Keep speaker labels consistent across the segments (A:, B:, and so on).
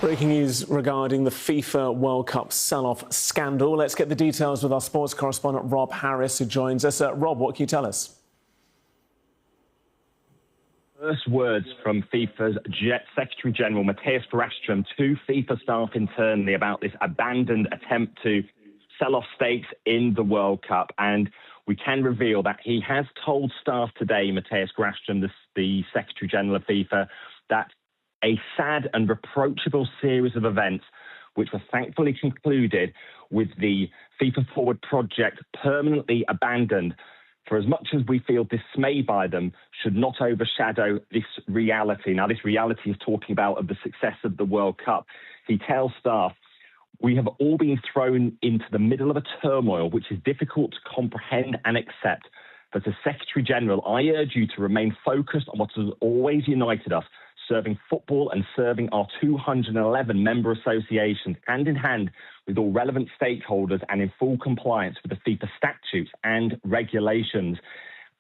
A: Breaking news regarding the FIFA World Cup sell-off scandal. Let's get the details with our sports correspondent Rob Harris, who joins us. Rob, what can you tell us?
B: First words from FIFA's Secretary General Mattias Grafstrom to FIFA staff internally about this abandoned attempt to sell off stakes in the World Cup. And we can reveal that he has told staff today, Mattias Grafstrom, the Secretary General of FIFA, that a sad and reproachable series of events, which were thankfully concluded with the FIFA Forward project permanently abandoned, for as much as we feel dismayed by them, should not overshadow this reality. Now, this reality is talking about of the success of the World Cup. He tells staff, "We have all been thrown into the middle of a turmoil which is difficult to comprehend and accept. But as Secretary General, I urge you to remain focused on what has always united us, serving football and serving our 211 member associations hand in hand with all relevant stakeholders and in full compliance with the FIFA statutes and regulations.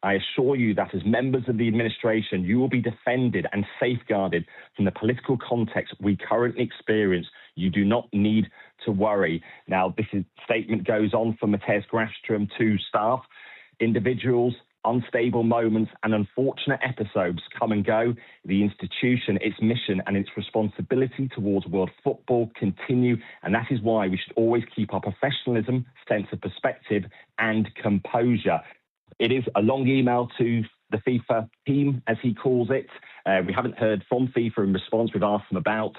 B: I assure you that as members of the administration, you will be defended and safeguarded from the political context we currently experience. You do not need to worry." Now, statement goes on from Mattias Grafstrom to staff. Individuals, unstable moments and unfortunate episodes come and go. The institution, its mission and its responsibility towards world football continue, and that is why we should always keep our professionalism, sense of perspective and composure. It is a long email to the FIFA team, as he calls it. We haven't heard from FIFA in response. We've asked them about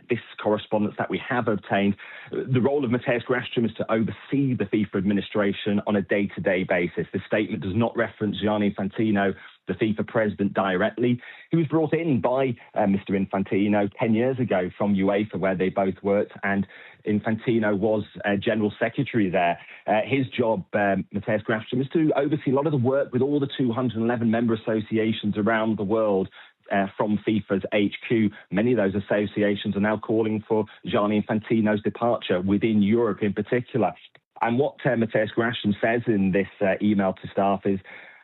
B: this correspondence that we have obtained. The role of Mattias Grafstrom is to oversee the FIFA administration on a day-to-day basis. This statement does not reference Gianni Infantino, the FIFA president, directly. He was brought in by Mr. Infantino 10 years ago from UEFA, where they both worked, and Infantino was general secretary there. His job, Mattias Grafstrom, is to oversee a lot of the work with all the 211 member associations around the world. From FIFA's HQ. Many of those associations are now calling for Gianni Infantino's departure within Europe in particular. And what Mattias Grafstrom says in this email to staff is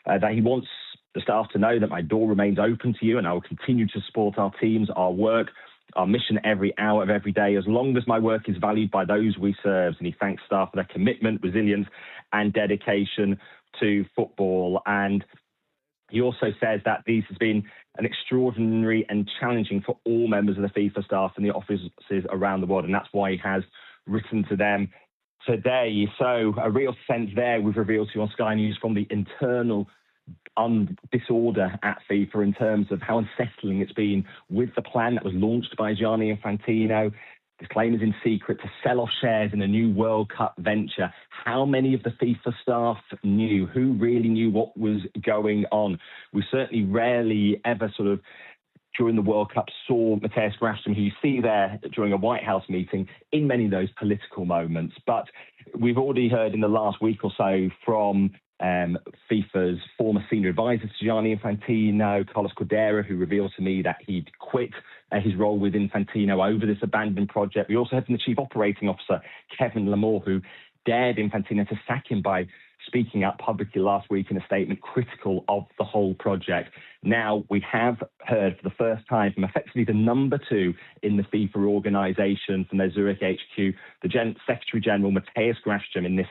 B: that he wants the staff to know that my door remains open to you and I will continue to support our teams, our work, our mission every hour of every day, as long as my work is valued by those we serve. And he thanks staff for their commitment, resilience and dedication to football. And he also says that this has been an extraordinary and challenging for all members of the FIFA staff and the offices around the world, and that's why he has written to them today. So a real sense there we've revealed to you on Sky News from the internal disorder at FIFA in terms of how unsettling it's been with the plan that was launched by Gianni Infantino. The claim is in secret to sell off shares in a new World Cup venture. How many of the FIFA staff knew? Who really knew what was going on? We certainly rarely ever during the World Cup saw Mattias Grafstrom, who you see there during a White House meeting, in many of those political moments. But we've already heard in the last week or so from FIFA's former senior advisor to Gianni Infantino, Carlos Cordera, who revealed to me that he'd quit his role with Infantino over this abandoned project. We also heard from the chief operating officer, Kevin Lamore, who dared Infantino to sack him by speaking out publicly last week in a statement critical of the whole project. Now we have heard for the first time from effectively the number two in the FIFA organisation from their Zurich HQ, the Secretary General Mattias Grafstrom, in this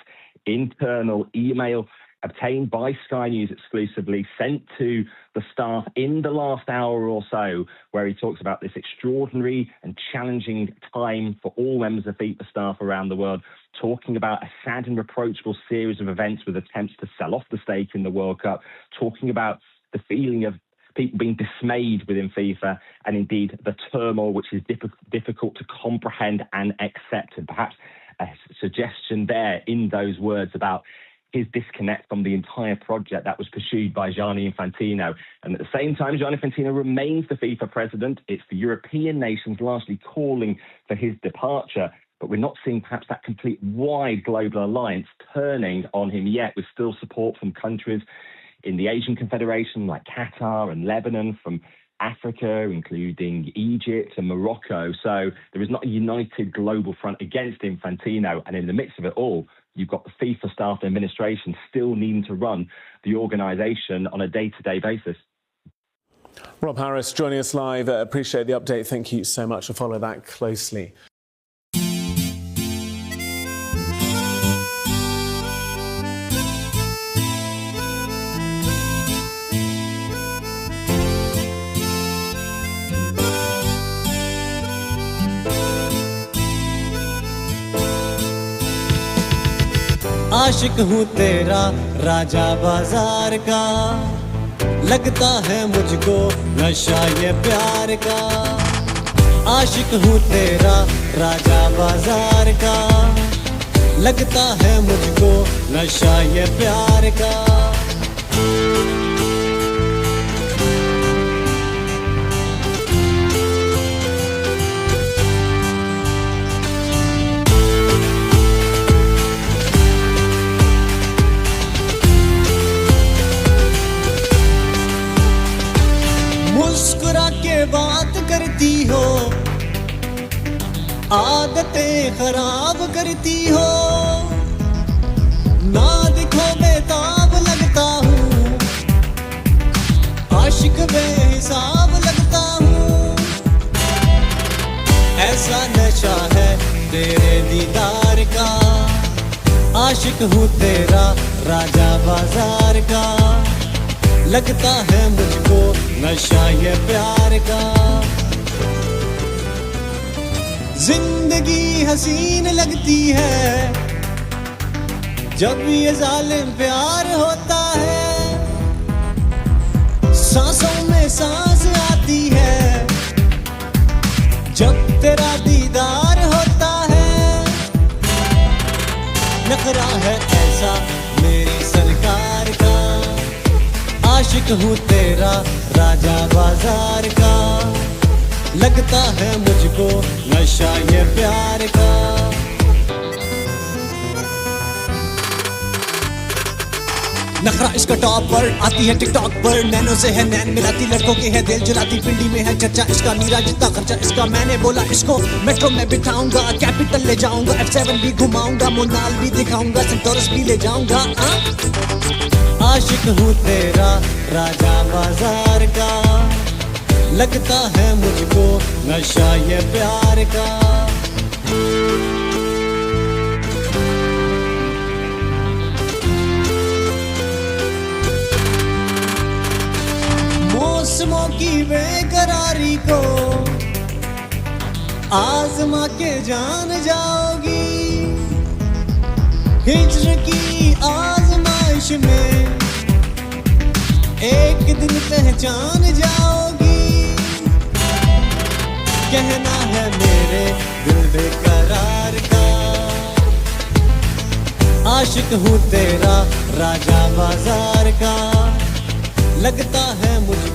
B: internal email obtained by Sky News exclusively, sent to the staff in the last hour or so, where he talks about this extraordinary and challenging time for all members of FIFA staff around the world, talking about a sad and reproachable series of events with attempts to sell off the stake in the World Cup, talking about the feeling of people being dismayed within FIFA, and indeed the turmoil which is difficult to comprehend and accept. And perhaps a suggestion there in those words about his disconnect from the entire project that was pursued by Gianni Infantino. And at the same time, Gianni Infantino remains the FIFA president. It's the European nations largely calling for his departure, but we're not seeing perhaps that complete wide global alliance turning on him yet, with still support from countries in the Asian Confederation like Qatar and Lebanon, from Africa, including Egypt and Morocco. So there is not a united global front against Infantino. And in the midst of it all, you've got the FIFA staff and administration still needing to run the organisation on a day-to-day basis.
A: Rob Harris joining us live. Appreciate the update. Thank you so much. I'll follow that closely.
C: आशिक हूँ तेरा राजा बाजार का, लगता है मुझको नशा ये प्यार का। आशिक हूँ तेरा राजा बाजार का, लगता है मुझको नशा ये प्यार का। मुस्कुरा के बात करती हो, आदतें खराब करती हो। ना दिखो बेताब लगता हूँ, आशिक बेहिसाब लगता हूँ। ऐसा नशा है तेरे दीदार का, आशिक हूँ तेरा राजा बाजार का, लगता है मुझको नशा ये प्यार का। जिंदगी हसीन लगती है जब ये जालिम प्यार होता है। सांसों में सांस आती है जब तेरा दीदार होता है। नखरा है ऐसा मेरी सरकार का, आशिक हूँ तेरा राजा बाजार का, लगता है मुझको नशा ये प्यार का। नखरा इसका टॉप पर आती है टिकटॉक पर, नैनो से है नैन मिलाती, लड़कों के है दिल जलाती। पिंडी में है चर्चा इसका, मीरा जितना खर्चा इसका। मैंने बोला इसको मेट्रो में बिठाऊंगा, कैपिटल ले जाऊंगा, F7 भी घुमाऊंगा, मोनाल भी दिखाऊंगा, सेंटोरस भी ले जाऊंगा। आशिक हूँ तेरा राजा बाजार का, लगता है मुझको नशा ये प्यार का। मौसमों की बेकरारी को आजमा के जान जाओगी। हिज्र की आजमाइश में एक दिन पहचान जाओगी। कहना है मेरे दिल बेकरार का, आशिक हूँ तेरा राजा बाजार का, लगता है मुझे